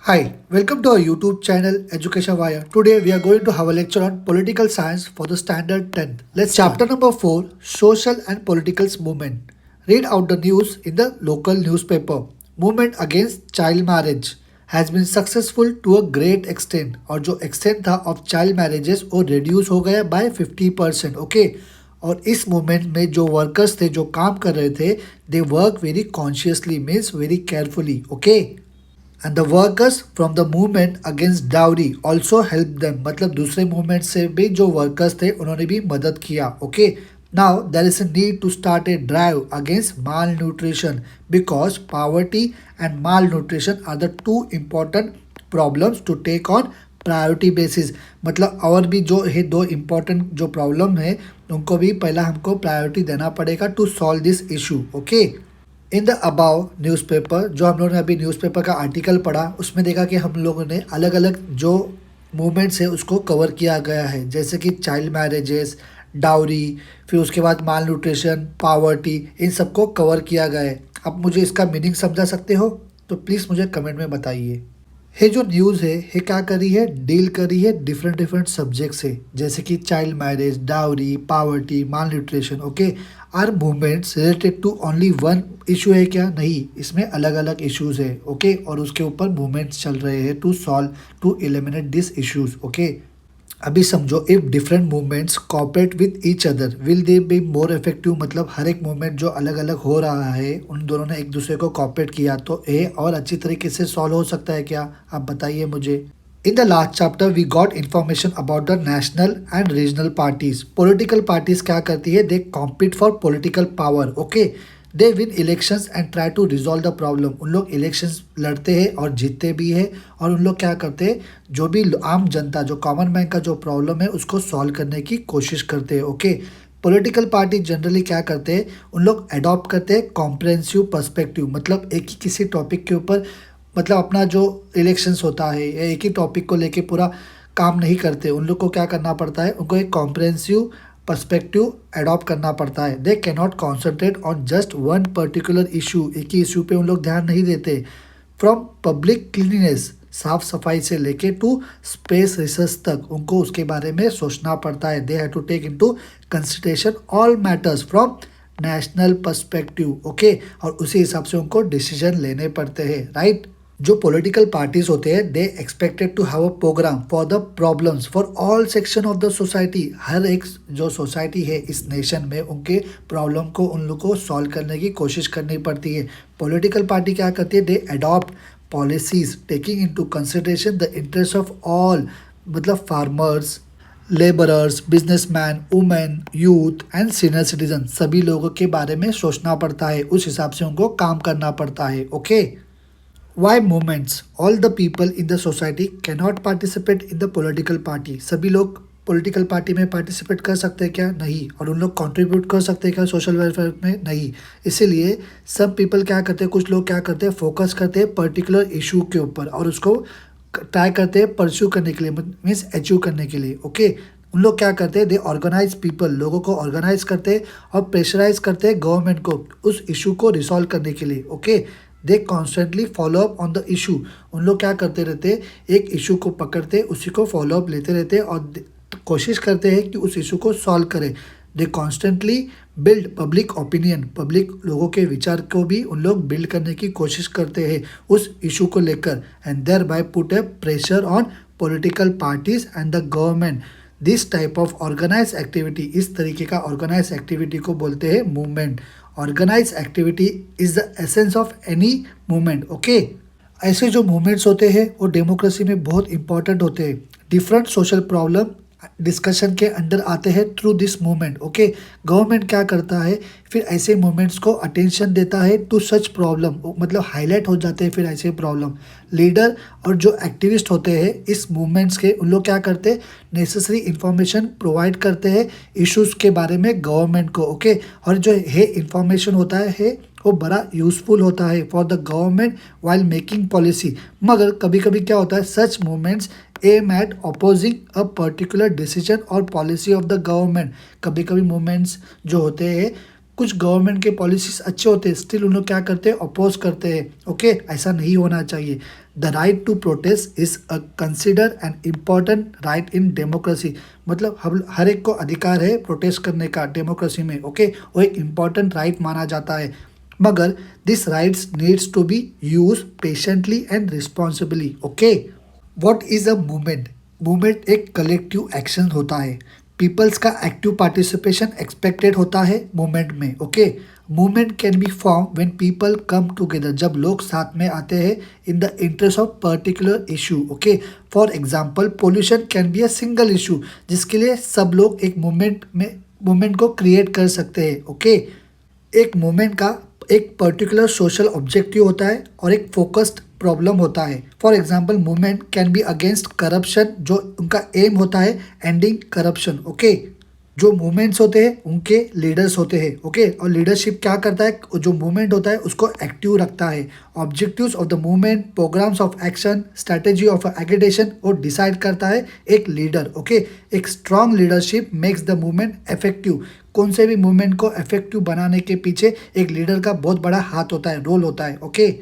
Hi, welcome to our YouTube channel Education Wire. Today we are going to have a lecture on political science for the standard 10th. Let's Chapter number 4, Social and Political Movement. Read out the news in the local newspaper. Movement against child marriage has been successful to a great extent. और जो extent था of child marriages वो reduce हो गया by 50%. Okay. और इस movement में जो वर्कर्स थे जो काम कर रहे थे they work very consciously means very carefully okay and the workers from the movement against dowry also help them मतलब दूसरे मूवमेंट से भी जो वर्कर्स थे उन्होंने भी मदद किया okay now there is a need to start a drive against malnutrition because poverty and malnutrition are the two important problems to take on priority basis मतलब और भी जो है दो इम्पोर्टेंट जो प्रॉब्लम है उनको भी पहला हमको प्रायोरिटी देना पड़ेगा to solve this issue okay in the above newspaper जो हम लोगों ने अभी न्यूज़पेपर का आर्टिकल पढ़ा उसमें देखा कि हम लोगों ने अलग अलग जो मूवमेंट्स है उसको कवर किया गया है जैसे कि चाइल्ड मैरिजेस डाउरी फिर उसके बाद माल न्यूट्रिशन पावर्टी इन सबको कवर किया गया है आप मुझे इसका मीनिंग समझा सकते हो तो प्लीज़ मुझे कमेंट में बताइए ये जो न्यूज़ है ये क्या कर रही है डील कर रही है डिफरेंट सब्जेक्ट से जैसे कि child marriage dowry poverty malnutrition okay are movements related to only one issue है क्या नहीं इसमें अलग अलग इश्यूज है ओके और उसके ऊपर मूवमेंट्स चल रहे हैं to solve to eliminate this issues okay अभी समझो if different movements cooperate with each other will they be more effective मतलब हर एक मूवमेंट जो अलग अलग हो रहा है उन दोनों ने एक दूसरे को कॉपरेट किया तो ये और अच्छी तरीके से सॉल्व हो सकता है क्या आप बताइए मुझे In the last chapter, we got information about the national and regional parties. Political parties क्या करती है? They compete for political power. Okay. They win elections and try to resolve the problem. उन लोग elections लड़ते हैं और जीतते भी हैं और उन लोग क्या करते हैं जो भी आम जनता जो कॉमन मैन का जो प्रॉब्लम है उसको सॉल्व करने की कोशिश करते हैं ओके पॉलिटिकल पार्टी जनरली क्या करते हैं उन लोग अडॉप्ट करते हैं कॉम्प्रहेंसिव पर्सपेक्टिव मतलब एक ही किसी टॉपिक के ऊपर मतलब अपना जो इलेक्शंस होता है या एक ही टॉपिक को लेके पूरा काम नहीं करते उन लोग को क्या करना पड़ता है उनको एक कॉम्प्रहेंसिव पर्सपेक्टिव अडॉप्ट करना पड़ता है they can not concentrate on just one particular issue एक ही इशू पे उन लोग ध्यान नहीं देते फ्रॉम पब्लिक क्लीनिनेस साफ सफाई से लेके टू स्पेस रिसर्च तक उनको उसके बारे में सोचना पड़ता है they have to take into consideration all matters from national perspective okay और उसी हिसाब से उनको डिसीजन लेने पड़ते हैं राइट जो पॉलिटिकल पार्टीज होते हैं they expected to have a program for the problems for all section of the society हर एक जो सोसाइटी है इस नेशन में उनके प्रॉब्लम को उन लोग को सॉल्व करने की कोशिश करनी पड़ती है पॉलिटिकल पार्टी क्या करती है they adopt policies taking into consideration the interest of all मतलब farmers labourers businessman women youth and senior citizen सभी लोगों के बारे में सोचना पड़ता है उस हिसाब से उनको काम करना पड़ता है okay Why movements? All the people in the society cannot participate in the political party. सभी लोग पॉलिटिकल पार्टी में पार्टिसिपेट कर सकते हैं क्या नहीं और उन लोग कंट्रीब्यूट कर सकते हैं क्या सोशल वेलफेयर में नहीं इसीलिए सब पीपल क्या करते हैं कुछ लोग क्या करते हैं फोकस करते हैं पर्टिकुलर इशू के ऊपर और उसको ट्राई करते हैं परस्यू करने के लिए मीन्स अचीव करने के लिए ओके उन लोग क्या करते हैं दे ऑर्गेनाइज पीपल लोगों को ऑर्गेनाइज करते हैं और प्रेशराइज करते हैं गवर्नमेंट को उस इशू को रिसॉल्व करने के लिए okay they constantly follow up on the issue उन लोग क्या करते रहते एक इशू को पकड़ते उसी को फॉलो अप लेते रहते और कोशिश करते हैं कि उस इशू को सॉल्व करें they constantly build public opinion public लोगों के विचार को भी उन लोग बिल्ड करने की कोशिश करते हैं उस इशू को लेकर and thereby put a pressure on political parties and the government this type of organise activity इस तरीके का ऑर्गेनाइज एक्टिविटी को बोलते हैं movement organise activity is the essence of any movement okay ऐसे जो मूवमेंट्स होते हैं वो डेमोक्रेसी में बहुत इंपॉर्टेंट होते हैं डिफरेंट सोशल प्रॉब्लम डिस्कशन के अंडर आते हैं through this movement okay government क्या करता है फिर ऐसे मूवमेंट्स को अटेंशन देता है टू सच प्रॉब्लम मतलब हाईलाइट हो जाते हैं फिर ऐसे प्रॉब्लम लीडर और जो एक्टिविस्ट होते हैं इस मूवमेंट्स के उन लोग क्या करते हैं नेसेसरी इंफॉर्मेशन प्रोवाइड करते हैं इश्यूज के बारे में गवर्नमेंट को ओके और जो है इंफॉर्मेशन होता है वो बड़ा यूज़फुल होता है for the government while making policy मगर कभी कभी क्या होता है such movements aim at opposing a particular decision और पॉलिसी ऑफ द गवर्नमेंट कभी कभी मूवमेंट्स जो होते हैं कुछ गवर्नमेंट के पॉलिसीज अच्छे होते हैं स्टिल उन लोग क्या करते हैं अपोज करते हैं ओके ऐसा नहीं होना चाहिए the right to protest is a consider an important right in democracy. मतलब हम हर एक को अधिकार है प्रोटेस्ट करने का डेमोक्रेसी में, ओके वो एक इम्पॉर्टेंट राइट माना जाता है। मगर this rights needs to be use patiently and responsibly, okay. What is a movement? Movement एक कलेक्टिव एक्शन होता है। पीपल्स का एक्टिव पार्टिसिपेशन एक्सपेक्टेड होता है मूवमेंट में, okay. Movement can be form when people come together, जब लोग साथ में आते हैं in the interest of particular issue, okay. For example pollution can be a single issue, जिसके लिए सब लोग एक मूवमेंट को क्रिएट कर सकते हैं, ओके। एक मूवमेंट का एक पर्टिकुलर सोशल ऑब्जेक्टिव होता है और एक फोकस्ड प्रॉब्लम होता है। For example movement can be against corruption, जो उनका एम होता है एंडिंग करप्शन, ओके। जो मूवमेंट्स होते हैं उनके लीडर्स होते हैं, ओके। और लीडरशिप क्या करता है? जो मूवमेंट होता है उसको एक्टिव रखता है। Objectives of the movement, programmes of action, strategy of agitation वो डिसाइड करता है एक लीडर, ओके। एक strong leadership makes the movement effective. कौन से भी मूवमेंट को इफेक्टिव बनाने के पीछे एक लीडर का बहुत बड़ा हाथ होता है, रोल होता है, ओके।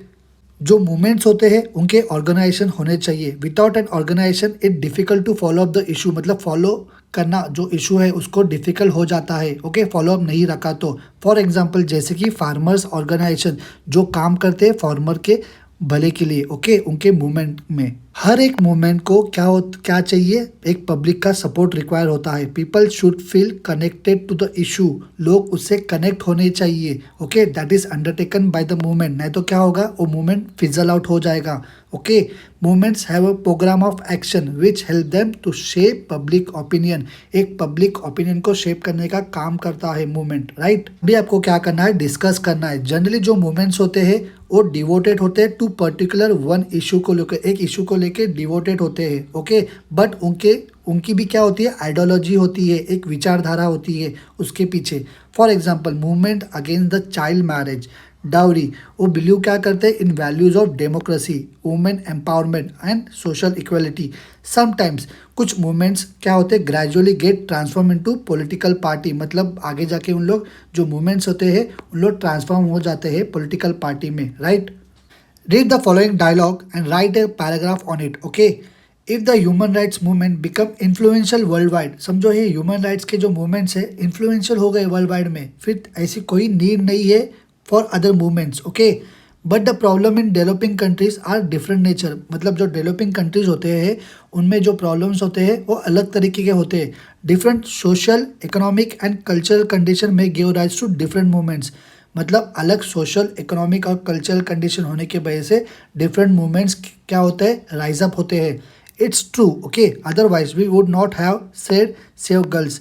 जो मूवमेंट्स होते हैं उनके ऑर्गेनाइजेशन होने चाहिए। Without an organisation it difficult to follow up the issue, मतलब फॉलो करना जो इशू है उसको डिफिकल्ट हो जाता है, ओके। फॉलो अप नहीं रखा तो। फॉर एग्जांपल जैसे कि फार्मर्स ऑर्गेनाइजेशन जो काम करते हैं फार्मर के भले के लिए, ओके, उनके मूवमेंट में। हर एक मूवमेंट को क्या चाहिए? एक पब्लिक का सपोर्ट रिक्वायर होता है। People should feel connected to the issue, लोग उससे कनेक्ट होने चाहिए, okay. That is undertaken by the movement, नहीं तो क्या होगा? वो मूवमेंट फिजल आउट हो जाएगा, okay. Movements have a programme of action which help them to shape public opinion. एक पब्लिक ओपिनियन को शेप करने का काम करता है मूवमेंट, राइट। अभी आपको क्या करना है? डिस्कस करना है। जनरली जो मूवमेंट्स होते हैं वो डिवोटेड होते हैं टू पर्टिकुलर वन इशू को लेकर, एक इशू को लेके डिवोटेड होते हैं, ओके। बट उनकी भी क्या होती है? आइडियोलॉजी होती है, एक विचारधारा होती है उसके पीछे। For example movement against the child marriage, dowry, वो बिलीव क्या करते हैं? In values of democracy, women empowerment and social equality. Sometimes कुछ मूवमेंट्स क्या होते हैं? Gradually get transform into political party, मतलब आगे जाके उन लोग जो मूवमेंट्स होते हैं उन लोग ट्रांसफॉर्म हो जाते हैं पॉलिटिकल पार्टी में, right. Read the following dialogue and write a paragraph on it, okay? If the human rights movement become influential worldwide, समझो ये ह्यूमन राइट्स के जो मूवमेंट्स है इन्फ्लुएंशियल हो गए वर्ल्ड वाइड में, फिर ऐसी कोई नीड नहीं है for other movements, okay. But the problem in developing countries are different nature, मतलब जो डेवलपिंग कंट्रीज होते हैं उनमें जो प्रॉब्लम्स होते हैं वो अलग तरीके के होते हैं। Different social, economic and cultural condition में give rise to different movements, मतलब अलग सोशल, इकोनॉमिक और कल्चरल कंडीशन होने की वजह से डिफरेंट मूवमेंट्स क्या होते हैं? राइज अप होते हैं। It's true, okay, otherwise we would not have said save girls,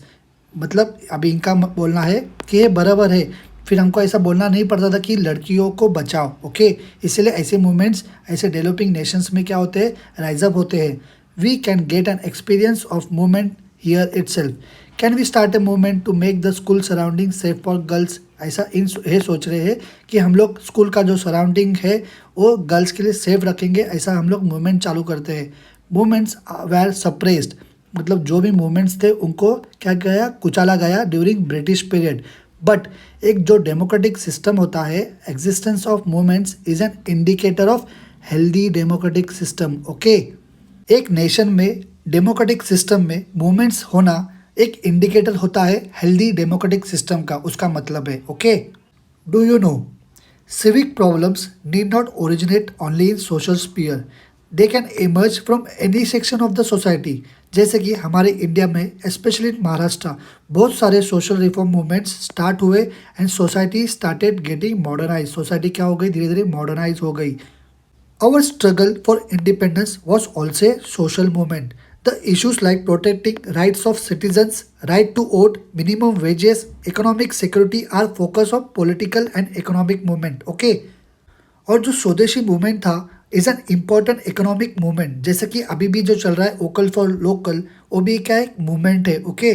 मतलब अभी इनका बोलना है कि ये बराबर है, फिर हमको ऐसा बोलना नहीं पड़ता था कि लड़कियों को बचाओ, ओके। इसलिए ऐसे मूवमेंट्स ऐसे डेवलपिंग नेशंस में क्या होते हैं? राइज अप होते हैं। We can get an experience of movement here itself. Can we start a movement to make the school surrounding safe for girls? ऐसा ये सोच रहे हैं कि हम लोग स्कूल का जो सराउंडिंग है वो गर्ल्स के लिए सेफ रखेंगे, ऐसा हम लोग मूवमेंट चालू करते हैं। मूवमेंट्स वेर सप्रेस्ड, मतलब जो भी मूवमेंट्स थे उनको क्या गया? कुचला गया ड्यूरिंग ब्रिटिश पीरियड। बट एक जो डेमोक्रेटिक सिस्टम होता है, existence of movements is an indicator of healthy democratic system, okay. एक नेशन में डेमोक्रेटिक सिस्टम में मूवमेंट्स होना एक इंडिकेटर होता है हेल्दी डेमोक्रेटिक सिस्टम का, उसका मतलब है, okay. Do you know civic problems need not originate only in social sphere, they can emerge from any section of the society. जैसे कि हमारे इंडिया में स्पेशली इन महाराष्ट्र बहुत सारे सोशल रिफॉर्म मूवमेंट्स स्टार्ट हुए and society started getting modernise. Society क्या हो गई? धीरे धीरे मॉडर्नाइज हो गई। Our struggle for independence was also a social movement. The issues like protecting rights of citizens, right to vote, minimum wages, economic security are focus of political and economic movement. Okay? और जो स्वदेशी movement था is an important economic movement, जैसे कि अभी भी जो चल रहा है वोकल फॉर लोकल, वो भी क्या एक मूवमेंट है, okay.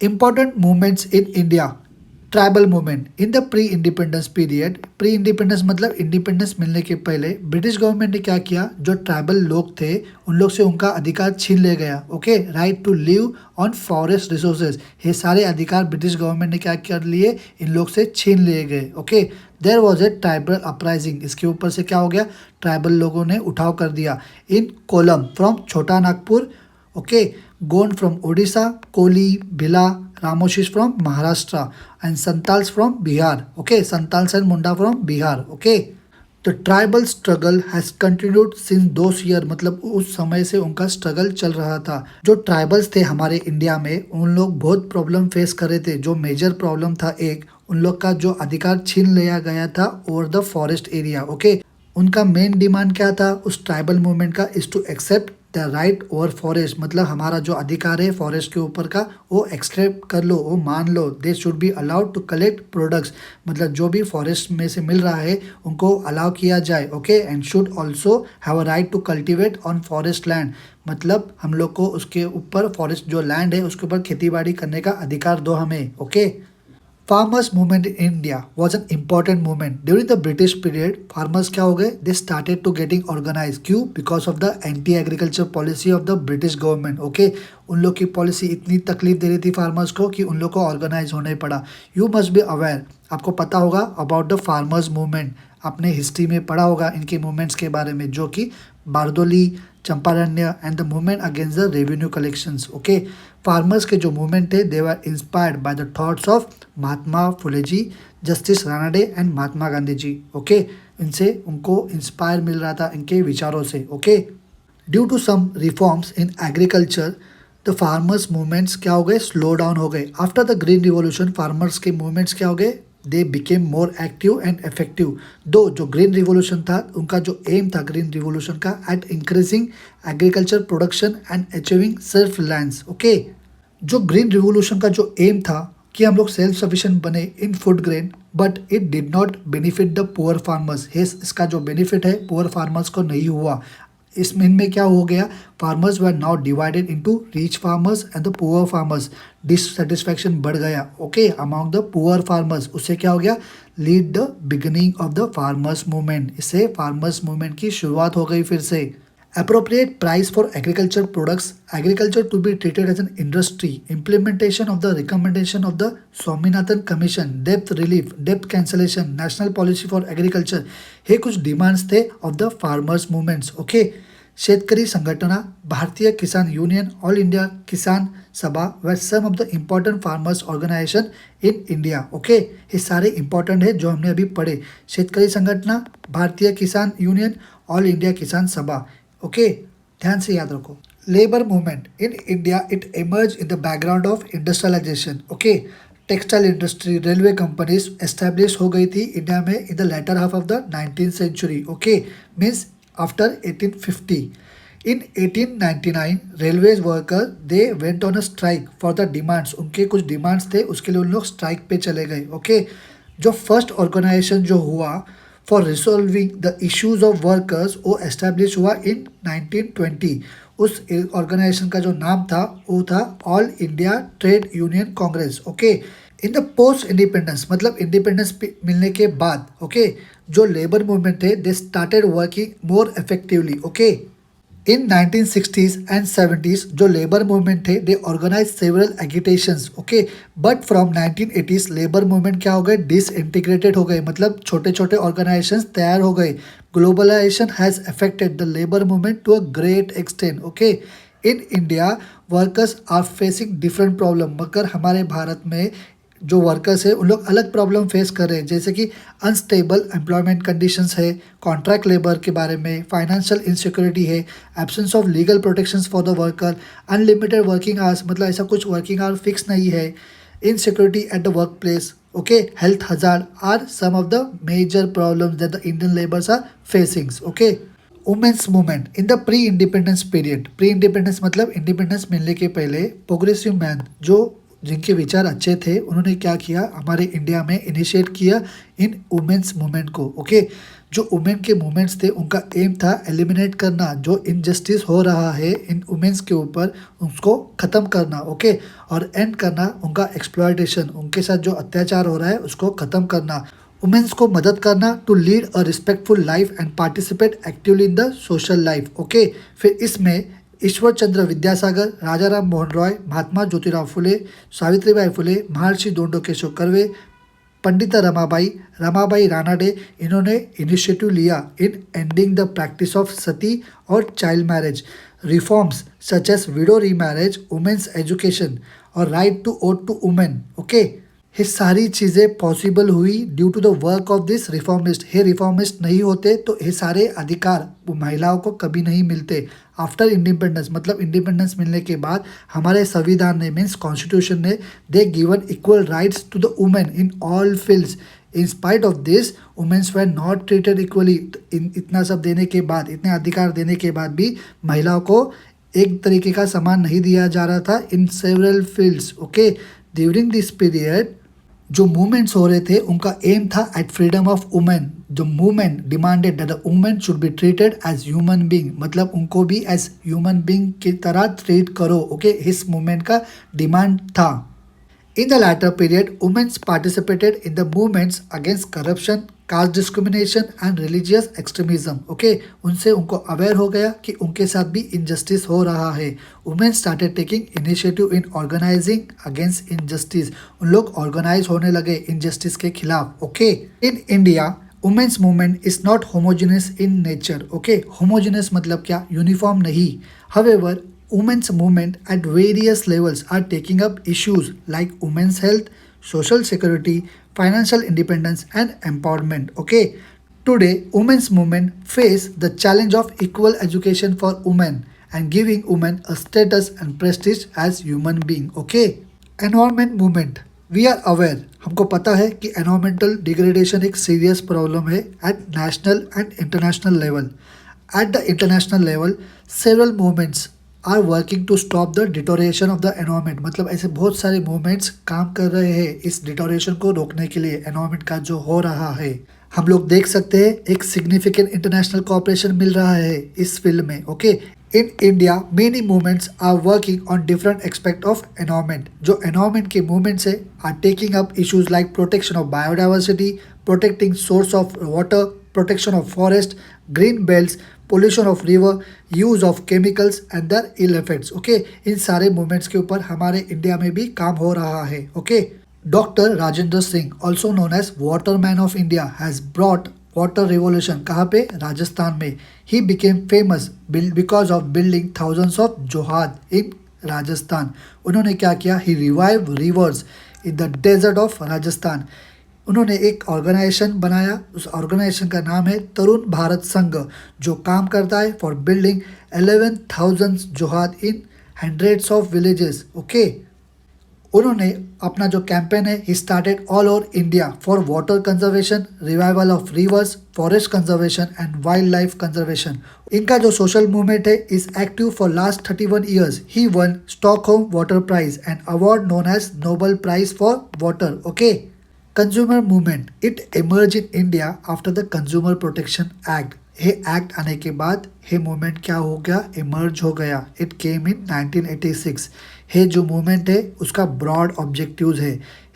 Important movements in India, tribal movement in the pre independence period. Pre independence मतलब इंडिपेंडेंस मिलने के पहले ब्रिटिश गवर्नमेंट ने क्या किया? जो ट्राइबल लोग थे उन लोग से उनका अधिकार छीन ले गया, okay. Right to live on forest resources, ये सारे अधिकार ब्रिटिश गवर्नमेंट ने क्या कर लिए? इन लोग से छीन लिए गए, okay. There was a tribal uprising, इसके ऊपर से क्या हो गया, ट्राइबल लोगों ने उठाव कर दिया। इन Kolam from Chota Nagpur, okay, Gond from Odisha, Koli, Bhila, Ramoshis from Maharashtra and Santals from Bihar, okay, Santals and Munda from Bihar, okay. The tribal struggle has continued since those year, मतलब उस समय से उनका स्ट्रगल चल रहा था। जो ट्राइबल्स थे हमारे इंडिया में, उन लोग बहुत प्रॉब्लम फेस कर रहे थे। जो मेजर प्रॉब्लम था एक, उन लोग का जो अधिकार छीन लिया गया था over the forest area, okay. उनका मेन डिमांड क्या था उस ट्राइबल मूवमेंट का, is to accept the right over forest, मतलब हमारा जो अधिकार है फॉरेस्ट के ऊपर का वो एक्सेप्ट कर लो, वो मान लो। They should be allowed to collect products, मतलब जो भी फॉरेस्ट में से मिल रहा है उनको अलाउ किया जाए, okay. And should also have a right to cultivate on forest land, मतलब हम लोग को उसके ऊपर फॉरेस्ट जो लैंड है उसके ऊपर खेती बाड़ी करने का अधिकार दो हमें, okay. Farmers movement in India was an important movement during the British period. Farmers क्या हो गए, they started to getting organise, क्यों, because of the anti agriculture policy of the British government, okay. उन लोग की पॉलिसी इतनी तकलीफ दे रही थी फार्मर्स को कि उन लोग को ऑर्गेनाइज होना ही पड़ा। यू मस्ट बी अवेयर, आपको पता होगा अबाउट द फार्मर्स मूवमेंट, आपने हिस्ट्री में पढ़ा होगा इनके मूवमेंट्स के बारे में, जो कि Bardoli, Champaran and the movement against the revenue collections, okay. Farmers के जो मूवमेंट थे they were inspired by the thoughts of Mahatma Phule ji, justice Ranade and Mahatma Gandhi ji, okay. इनसे उनको इंस्पायर मिल रहा था इनके विचारों से, okay. Due to some reforms in agriculture the farmers movements क्या हो गए, स्लो डाउन हो गए। After the green revolution farmers के मूवमेंट्स क्या हो गए, they became more active and effective. दो जो ग्रीन रिवॉल्यूशन था उनका जो एम था ग्रीन रिवॉल्यूशन का, at increasing agriculture production and achieving self lands, okay. जो ग्रीन रिवॉल्यूशन का जो एम था कि हम लोग सेल्फ सफिशिएंट बने इन food grain, but it did not benefit the poor farmers. इसका जो बेनिफिट है पुअर फार्मर्स को नहीं हुआ। इनमें क्या हो गया, farmers were now divided into rich farmers and the poor farmers. Dissatisfaction बढ़ गया, okay, among the poor farmers. उससे क्या हो गया, lead the beginning of the farmers movement. इससे फार्मर्स मूवमेंट की शुरुआत हो गई फिर से। Appropriate price for agriculture products, agriculture to be treated as an industry, implementation of the recommendation of the Swaminathan Commission, debt relief, debt cancellation, national policy for agriculture, हे कुछ demands थे of the farmers movements, okay. शेतकरी संघटना, भारतीय किसान union, all India Kisan Sabha व some of the important farmers organisation in India, okay. ये सारे important है जो हमने अभी पढ़े। शेतकरी संगठना, भारतीय किसान यूनियन, ऑल इंडिया किसान सभा, ओके, ध्यान से याद रखो। Labour movement in India, it emerge in the background of industrialisation, okay. Textile industry, railway companies establish हो गई थी इंडिया में in the latter half of the 19th century, okay, means after 1850। In 1899 railways worker they went on a strike for the demands, उनके कुछ demands थे उसके लिए उन लोग स्ट्राइक पे चले गए, ओके। जो फर्स्ट ऑर्गेनाइजेशन जो हुआ for resolving the issues of workers वो एस्टेब्लिश हुआ इन 1920। उस ऑर्गेनाइजेशन का जो नाम था वो था all India trade union congress, okay. In the post independence, मतलब इंडिपेंडेंस मिलने के बाद, ओके, जो लेबर मूवमेंट थे they started working more effectively, okay. In 1960s and 70s जो लेबर मूवमेंट थे they organise several agitations, okay. But from 1980s labour movement क्या हो गए, डिसइंटीग्रेटेड हो गए, मतलब छोटे छोटे ऑर्गेनाइजेशंस तैयार हो गए। Globalisation has affected the labour movement to a great extent, okay. In India workers are facing different problem, मगर हमारे भारत में जो वर्कर्स है उन लोग अलग प्रॉब्लम फेस कर रहे हैं, जैसे कि अनस्टेबल एम्प्लॉयमेंट कंडीशंस है, कॉन्ट्रैक्ट लेबर के बारे में, फाइनेंशियल इनसिक्योरिटी है, absence of legal protections for the worker, unlimited working hours, मतलब ऐसा कुछ वर्किंग आवर फिक्स नहीं है, insecurity at the work place, okay, health hazard are some of the major problems that the Indian labours are facing, okay. Women's movement in the pre independence period, pre independence मतलब independence मिलने के पहले progressive man जो जिनके विचार अच्छे थे उन्होंने क्या किया, हमारे इंडिया में इनिशिएट किया इन वुमेन्स मूवमेंट को, ओके। जो वुमेन के मूवमेंट्स थे उनका एम था एलिमिनेट करना, जो इनजस्टिस हो रहा है इन वुमेन्स के ऊपर उसको ख़त्म करना, ओके, और एंड करना उनका एक्सप्लॉयटेशन, उनके साथ जो अत्याचार हो रहा है उसको ख़त्म करना, वुमेन्स को मदद करना to lead a respectful life and participate actively in the social life, okay. फिर इसमें ईश्वर चंद्र विद्यासागर, राजाराम मोहन रॉय, महात्मा ज्योतिराव फुले, सावित्रीबाई फुले, महर्षि दोंडो केशव कर्वे, पंडिता रमाबाई रानाडे, इन्होंने इनिशिएटिव लिया in ending the practice of sati और child marriage, reforms such as widow remarriage, women's education और right to vote to women. Okay, ये सारी चीज़ें possible हुई due to the work of this reformist. ये रिफॉर्मिस्ट नहीं होते तो ये सारे अधिकार महिलाओं को कभी नहीं मिलते। आफ्टर इंडिपेंडेंस, मतलब इंडिपेंडेंस मिलने के बाद हमारे संविधान ने, मीन्स कॉन्स्टिट्यूशन ने, they given equal rights to the women in all fields. In spite of this women's were not treated equally. इतना सब देने के बाद, इतने अधिकार देने के बाद भी महिलाओं को एक तरीके का सम्मान नहीं दिया जा रहा था in several fields. Okay, during this period जो मूवमेंट्स हो रहे थे उनका एम था एट फ्रीडम ऑफ वुमेन। जो movement demanded that the women should be treated as human being, मतलब उनको भी एज ह्यूमन बीइंग की तरह ट्रीट करो। ओके, इस मूवमेंट का डिमांड था। In the latter period, women participated in the movements against corruption, caste discrimination and religious extremism. Okay, उनसे उनको अवेयर हो गया कि उनके साथ भी injustice हो रहा है। Women started taking initiative in organizing against injustice. उन लोग organize होने लगे injustice के खिलाफ। Okay, in India, women's movement is not homogeneous in nature. Okay, homogeneous मतलब क्या? Uniform नहीं। However, women's movement at various levels are taking up issues like women's health, social security, financial independence and empowerment. Okay, today women's movement face the challenge of equal education for women and giving women a status and prestige as human being. Okay, environment movement, we are aware, हमको पता है कि environmental degradation एक serious problem है at national and international level. At the international level, several movements are working to stop the deterioration of the environment. मतलब ऐसे बहुत सारे मूवमेंट्स काम कर रहे हैं इस डिटोरेशन को रोकने के लिए, एनवायरमेंट का जो हो रहा है। हम लोग देख सकते हैं एक सिग्निफिकेंट इंटरनेशनल कोऑपरेशन मिल रहा है इस फील्ड में। Okay, in India many movements are working on different aspect of environment. जो एनवायरमेंट के मूवमेंट्स है are taking up issues like protection of biodiversity, protecting source of water, protection of forest, green belts, pollution of river, use of chemicals and the ill effects. Okay, इन सारे movements के ऊपर हमारे India में भी काम हो रहा है। Okay, doctor Rajendra Singh, also known as water man of India, has brought water revolution. कहाँ पे? राजस्थान में। He became famous because of building thousands of johad in Rajasthan. उन्होंने क्या किया? He revive rivers in the desert of Rajasthan. उन्होंने एक ऑर्गेनाइजेशन बनाया, उस ऑर्गेनाइजेशन का नाम है तरुण भारत संघ, जो काम करता है for building 11,000 johad in hundreds of villages. Okay, उन्होंने अपना जो कैंपेन है he started all over India for water conservation, revival of rivers, forest conservation and wild life conservation. इनका जो सोशल मूवमेंट है is active for last 31 years. He won Stockholm water prize and award known as Nobel prize for water. Okay, consumer movement, it emerge in India after the consumer protection act. ये act आने के बाद ये movement क्या हो गया? Emerge हो गया। इट केम इन 1986। ये जो मूवमेंट है उसका ब्रॉड ऑब्जेक्टिव्स है।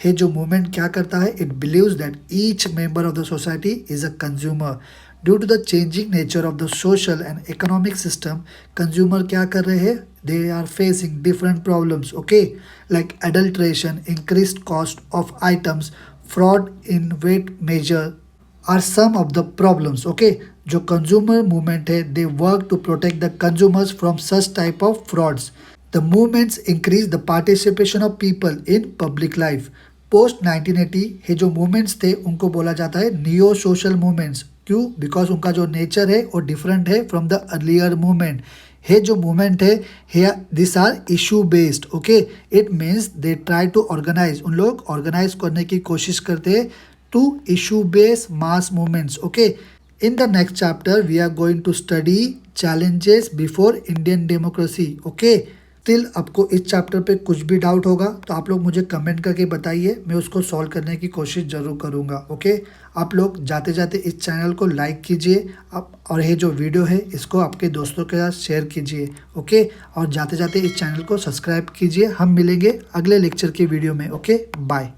ये जो मूवमेंट क्या करता है? It believes that each member of the society is a consumer. Due to the changing nature of the social and economic system, consumer क्या कर रहे हैं? They are facing different problems. Okay, like adulteration, increased cost of items, fraud in weight measure are some of the problems. Okay, जो consumer movement है they work to protect the consumers from such type of frauds. The movements increase the participation of people in public life. Post 1980 ये जो movements थे उनको बोला जाता है neo social movements। क्यों? बिकॉज उनका जो नेचर है वो डिफरेंट है फ्रॉम द अर्लियर मूवमेंट। ये जो मूवमेंट है this are issue based. Okay, it means they try to organise, उन लोग ऑर्गेनाइज करने की कोशिश करते हैं to issue based mass movements. Okay, in the next chapter we are going to study challenges before Indian democracy. Okay, still आपको इस chapter पे कुछ भी डाउट होगा तो आप लोग मुझे कमेंट करके बताइए, मैं उसको सॉल्व करने की कोशिश ज़रूर करूँगा। ओके, आप लोग जाते जाते इस चैनल को लाइक कीजिए आप, और ये जो वीडियो है इसको आपके दोस्तों के साथ शेयर कीजिए। ओके, और जाते जाते इस चैनल को सब्सक्राइब कीजिए। हम मिलेंगे अगले लेक्चर की वीडियो में। Okay, bye.